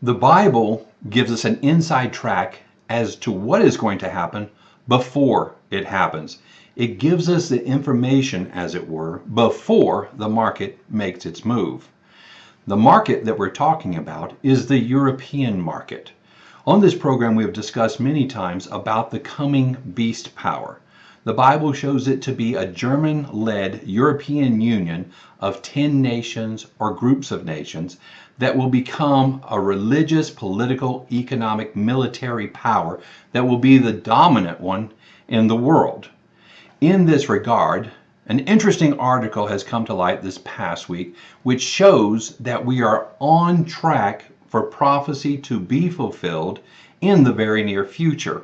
The Bible gives us an inside track as to what is going to happen before it happens. It gives us the information, as it were, before the market makes its move. The market that we're talking about is the European market. On this program, we have discussed many times about the coming beast power. The Bible shows it to be a German-led European Union of 10 nations or groups of nations that will become a religious, political, economic, military power that will be the dominant one in the world. In this regard, an interesting article has come to light this past week, which shows that we are on track for prophecy to be fulfilled in the very near future.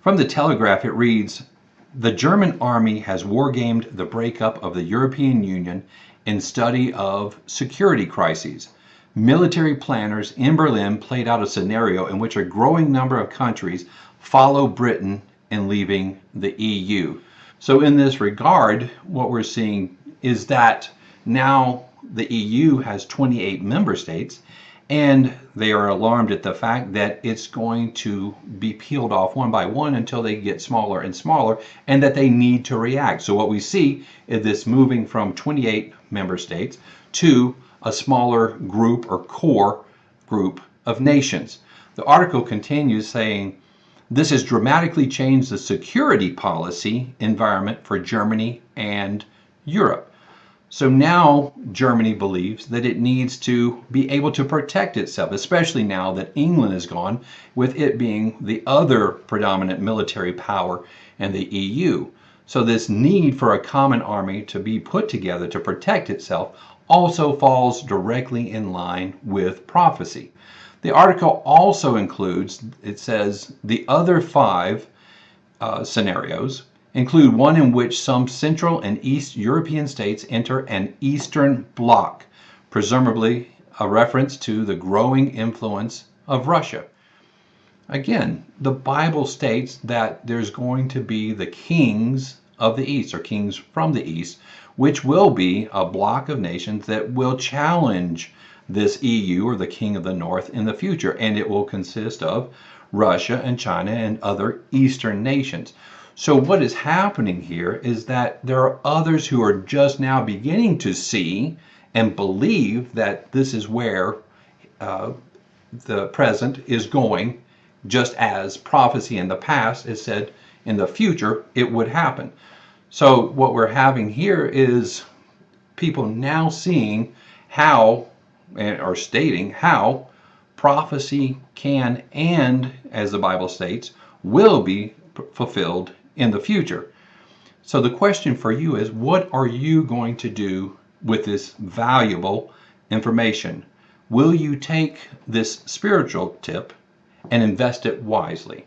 From the Telegraph, it reads, "The German army has wargamed the breakup of the European Union in study of security crises. Military planners in Berlin played out a scenario in which a growing number of countries follow Britain in leaving the EU." So in this regard, what we're seeing is that now the EU has 28 member states, and they are alarmed at the fact that it's going to be peeled off one by one until they get smaller and smaller, and that they need to react. So what we see is this moving from 28 member states to a smaller group or core group of nations. The article continues saying, "This has dramatically changed the security policy environment for Germany and Europe." So now Germany believes that it needs to be able to protect itself, especially now that England is gone, with it being the other predominant military power in the EU. So this need for a common army to be put together to protect itself also falls directly in line with prophecy. The article also includes, it says, the other five scenarios include one in which some Central and East European states enter an Eastern Bloc, presumably a reference to the growing influence of Russia. Again, the Bible states that there's going to be the kings of the East, or kings from the East, which will be a block of nations that will challenge this EU, or the king of the North, in the future, and it will consist of Russia and China and other Eastern nations. So what is happening here is that there are others who are just now beginning to see and believe that this is where the present is going, just as prophecy in the past has said in the future it would happen. So what we're having here is people now seeing how, or stating how, prophecy can and, as the Bible states, will be fulfilled in the future. So the question for you is, what are you going to do with this valuable information? Will you take this spiritual tip and invest it wisely?